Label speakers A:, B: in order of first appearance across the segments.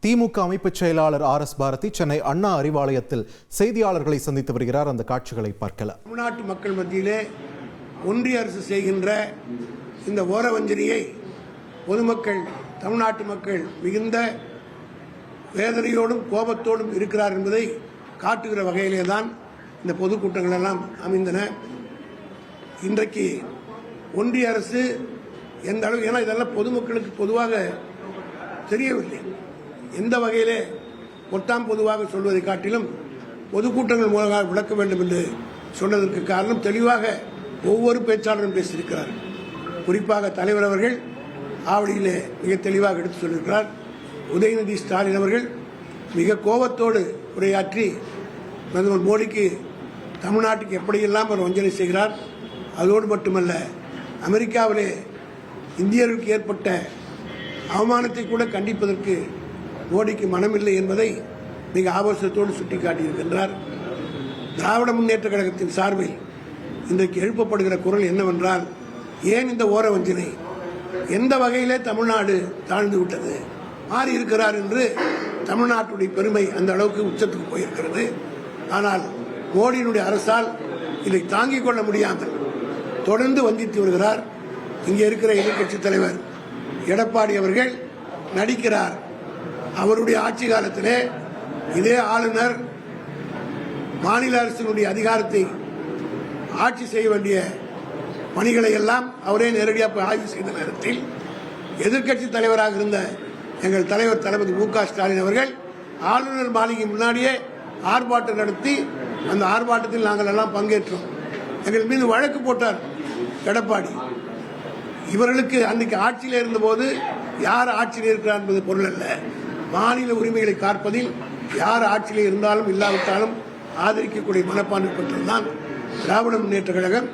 A: திமுக அமைப்பு செயலாளர் RS பாரதி சென்னை அண்ணா அறிவாலயத்தில் செய்தியாளர்களை சந்தித்து வருகிறார். அந்த காட்சிகளை பார்க்கலாம்.
B: தமிழ்நாட்டு மக்கள் மத்தியிலே ஒன்றிய அரசு செய்கின்ற இந்த ஓரவஞ்சனையை பொதுமக்கள், தமிழ்நாட்டு மக்கள் மிகுந்த வேதனையோடும் கோபத்தோடும் இருக்கிறார் என்பதை காட்டுகிற வகையிலே தான் இந்த பொதுக்கூட்டங்கள் எல்லாம் அமைந்தன. இன்றைக்கு ஒன்றிய அரசு எந்த அளவு, ஏன்னா இதெல்லாம் பொதுமக்களுக்கு பொதுவாக தெரியவில்லை, எந்த வகையிலே பொத்தாம் பொதுவாக சொல்வதை காட்டிலும் பொதுக்கூட்டங்கள் மூலமாக விளக்க வேண்டும் என்று சொன்னதற்கு காரணம் தெளிவாக ஒவ்வொரு பேச்சாளரும் பேசியிருக்கிறார். குறிப்பாக தலைவர் அவர்கள் ஆவடியிலே மிக தெளிவாக எடுத்து சொல்லியிருக்கிறார். உதயநிதி ஸ்டாலின் அவர்கள் மிக கோபத்தோடு உரையாற்றி பிரதமர் மோடிக்கு தமிழ்நாட்டுக்கு எப்படியெல்லாம் அவர் வஞ்சனை செய்கிறார், அதோடு மட்டுமல்ல அமெரிக்காவிலே இந்தியர்களுக்கு ஏற்பட்ட அவமானத்தை கூட கண்டிப்பதற்கு மோடிக்கு மனமில்லை என்பதை மிக ஆபாசத்தோடு சுட்டிக்காட்டியிருக்கின்றார். திராவிட முன்னேற்ற கழகத்தின் சார்பில் இன்றைக்கு எழுப்பப்படுகிற குரல் என்னவென்றால், ஏன் இந்த ஓர வஞ்சனை, எந்த வகையிலே தமிழ்நாடு தாழ்ந்து விட்டது, மாறி இருக்கிறார் என்று தமிழ்நாட்டுடைய பெருமை அந்த அளவுக்கு உச்சத்துக்கு போயிருக்கிறது. ஆனால் மோடியினுடைய அரசால் இதை தாங்கிக் கொள்ள முடியாமல் தொடர்ந்து வஞ்சித்து வருகிறார். இங்கே இருக்கிற எதிர்க்கட்சி தலைவர் எடப்பாடி அவர்கள் நடிக்கிறார். அவருடைய ஆட்சி காலத்திலே இதே ஆளுநர் மாநில அரசினுடைய அதிகாரத்தை ஆட்சி செய்ய வேண்டிய பணிகளை எல்லாம் அவரே நேரடியாக ஆய்வு செய்த நேரத்தில் எதிர்க்கட்சி தலைவராக இருந்த எங்கள் தலைவர் தளபதி மு.க. ஸ்டாலின் அவர்கள் ஆளுநர் மாளிகை முன்னாடியே ஆர்ப்பாட்டம் நடத்தி அந்த ஆர்ப்பாட்டத்தில் நாங்கள் எல்லாம் பங்கேற்றோம். எங்கள் மீது வழக்கு போட்டார் எடப்பாடி. இவர்களுக்கு அன்றைக்கு ஆட்சியில் இருந்தபோது யார் ஆட்சியில் இருக்கிறார் என்பது பொருள் அல்ல, மாநில உரிமைகளை காப்பதில் யார் ஆட்சியில் இருந்தாலும் இல்லாவிட்டாலும் ஆதரிக்கக்கூடிய மனப்பான்மை பெற்றதுதான் திராவிட முன்னேற்ற கழகம்.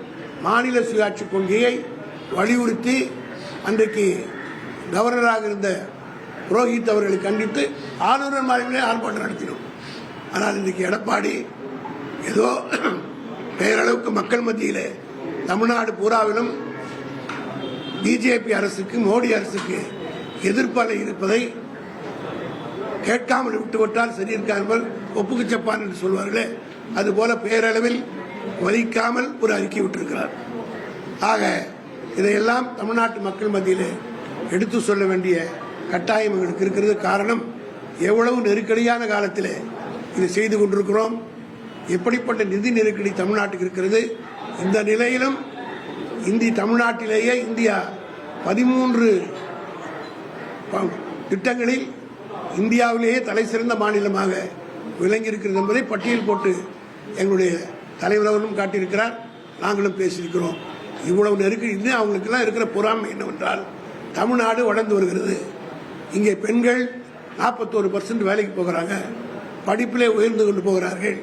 B: மாநில சுயாட்சி கொள்கையை வலியுறுத்தி அன்றைக்கு கவர்னராக இருந்த புரோஹித் அவர்களை கண்டித்து ஆளுநர் மாளிகையிலே ஆர்ப்பாட்டம் நடத்தினோம். ஆனால் இன்றைக்கு எடப்பாடி ஏதோ பெயரளவுக்கு மக்கள் மத்தியிலே தமிழ்நாடு பூராவிலும் பிஜேபி அரசுக்கு, மோடி அரசுக்கு எதிர்ப்பாக இருப்பதை கேட்காமல் விட்டுவிட்டால் சரியிருக்காமல் ஒப்புக்கு சப்பான் என்று சொல்வார்களே, அதுபோல பேரளவில் வலிக்காமல் ஒரு அறிக்கை விட்டிருக்கிறார். ஆக இதையெல்லாம் தமிழ்நாட்டு மக்கள் மத்தியிலே எடுத்து சொல்ல வேண்டிய கட்டாயம் எங்களுக்கு இருக்கிறது. காரணம், எவ்வளவு நெருக்கடியான காலத்திலே இதை செய்து கொண்டிருக்கிறோம், எப்படிப்பட்ட நிதி நெருக்கடி தமிழ்நாட்டுக்கு இருக்கிறது. இந்த நிலையிலும் தமிழ்நாட்டிலேயே இந்தியா 13 திட்டங்களில் இந்தியாவிலேயே தலை சிறந்த மாநிலமாக விளங்கி இருக்கிறது என்பதை பட்டியல் போட்டு எங்களுடைய தலைவர் அவர்களும் காட்டியிருக்கிறார், நாங்களும் பேசியிருக்கிறோம். இவ்வளவு நெருக்கடி இன்னும் அவங்களுக்கெல்லாம் இருக்கிற பொறாமை என்னவென்றால், தமிழ்நாடு வளர்ந்து வருகிறது, இங்கே பெண்கள் 41% வேலைக்கு போகிறாங்க, படிப்பிலே உயர்ந்து கொண்டு போகிறார்கள்.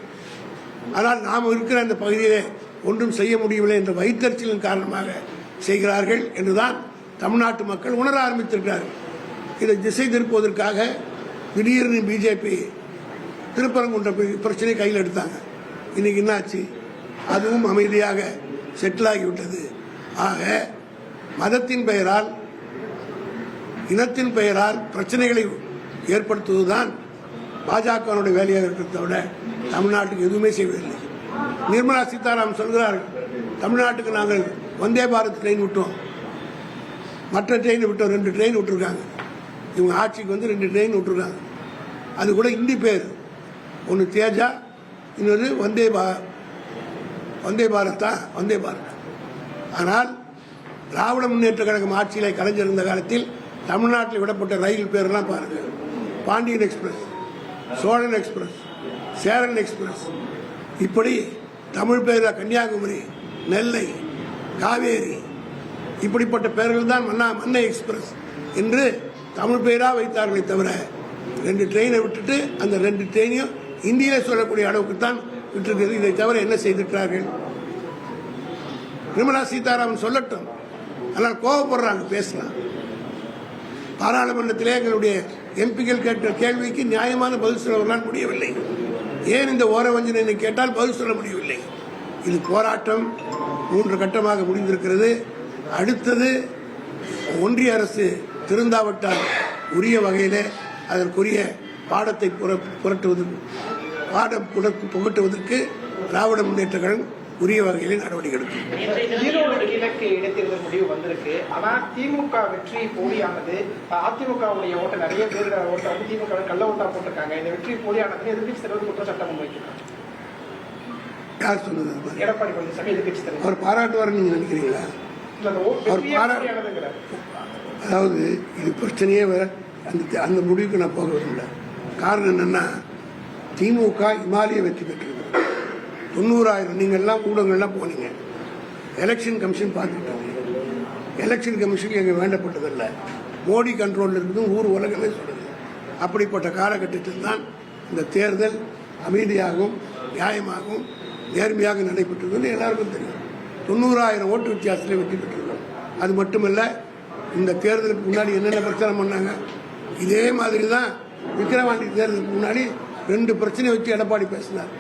B: ஆனால் நாம் இருக்கிற அந்த பகுதியிலே ஒன்றும் செய்ய முடியவில்லை என்ற வைத்தறிச்சலின் காரணமாக செய்கிறார்கள் என்றுதான் தமிழ்நாட்டு மக்கள் உணர ஆரம்பித்திருக்கிறார்கள். இதை திசை திருப்புவதற்காக திடீர்னு பிஜேபி திருப்பரங்குன்ற பிரச்சனை கையில் எடுத்தாங்க. இன்னைக்கு என்னாச்சு, அதுவும் அமைதியாக செட்டில் ஆகிவிட்டது. ஆக மதத்தின் பெயரால், இனத்தின் பெயரால் பிரச்சனைகளை ஏற்படுத்துவதுதான் பாஜகவுடைய வேலையாக இருக்கிறத விட தமிழ்நாட்டுக்கு எதுவுமே செய்வதில்லை. நிர்மலா சீதாராமன் சொல்கிறார்கள், தமிழ்நாட்டுக்கு நாங்கள் வந்தே பாரத் ட்ரெயின் விட்டோம், மற்ற ட்ரெயின் விட்டோம், 2 ட்ரெயின் விட்டுருக்காங்க. இவங்க ஆட்சிக்கு வந்து 2 ட்ரெயின் விட்டுருக்காங்க. அது கூட இந்தி பேர், ஒன்று தேஜா, இன்னொன்று வந்தே பாரத்தா, வந்தே பாரத். ஆனால் திராவிட முன்னேற்ற கழகம் ஆட்சியிலே கலைஞர் இருந்த காலத்தில் தமிழ்நாட்டில் விடப்பட்ட ரயில் பேரெல்லாம் பாருங்கள், Pandian express, Cholan express, Cheran express, இப்படி தமிழ் பேர் கன்னியாகுமரி, நெல்லை, காவேரி, இப்படிப்பட்ட பெயர்கள் தான் மன்னை எக்ஸ்பிரஸ் என்று தமிழ் பெயராக வைத்தார்களே தவிர 2 ட்ரெயினை விட்டுட்டு அந்த 2 ட்ரெயினையும் இந்தியிலே சொல்லக்கூடிய அளவுக்கு தான் விட்டுருக்கிறது. இதை தவிர என்ன செய்திருக்கிறார்கள்? நிர்மலா சீதாராமன் சொல்லட்டும், ஆனால் கோபப்படுறாங்க, பேசலாம். பாராளுமன்றத்திலே எங்களுடைய எம்பிக்கள் கேட்ட கேள்விக்கு நியாயமான பதில் சொல்லவர்களால் முடியவில்லை. ஏன் இந்த ஓர வஞ்சனை கேட்டால் பதில் சொல்ல முடியவில்லை. இது போராட்டம் 3 கட்டமாக முடிந்திருக்கிறது. அடுத்தது ஒன்றிய அரசு திருந்தாவிட்டால் உரிய வகையில் அதற்குரிய பாடத்தை புகட்டுவதற்கு திராவிட முன்னேற்ற கழகம் உரிய வகையில் நடவடிக்கை எடுக்கும்.
C: ஈரோடு கிழக்கு இடைத்தேர்தல் முடிவு வந்திருக்கு. ஆனா திமுக வெற்றி போலியானது. அதிமுகவுடைய ஓட்ட நிறைய பேர் ஓட்ட வந்து திமுக கள்ள ஓட்டா போட்டிருக்காங்க. இந்த வெற்றி போலியானது எதிர்கட்சி தலைவர் குற்றச்சாட்டம் முன்வைக்கிறாங்க.
B: யார் சொன்னது?
C: எடப்பாடி பழனிசாமி எதிர்கட்சி தலைவர்.
B: அவர் பாராட்டுவார் நீங்க நினைக்கிறீங்களா? அதாவது இது பிரச்சனையே வேற. அந்த முடிவுக்கு நான் போக விரும்பல. காரணம் என்னன்னா, திமுக இமாலய வெற்றி பெற்றது. 90,000 நீங்க எல்லாம் ஊடகங்கள்லாம் போனீங்க. எலெக்ஷன் கமிஷன் பார்த்துக்கிட்டாங்க. எலெக்ஷன் கமிஷன் எங்க வேண்டப்பட்டதில்லை. மோடி கண்ட்ரோல் இருக்குது ஊர் உலகமே சொல்லுது. அப்படிப்பட்ட காலகட்டத்தில் தான் இந்த தேர்தல் அமைதியாகவும் நியாயமாகவும் நேர்மையாக நடைபெற்றது எல்லாருக்கும் தெரியும். 90,000 ஓட்டு வித்தியாசத்தில் வெற்றி பெற்றிருக்கோம். அது மட்டுமல்ல, இந்த தேர்தலுக்கு முன்னாடி என்னென்ன பிரச்சனை பண்ணாங்க, இதே மாதிரி தான் விக்கிரவாண்டி தேர்தலுக்கு முன்னாடி 2 பிரச்சனை வச்சு எடப்பாடி பேசினார்.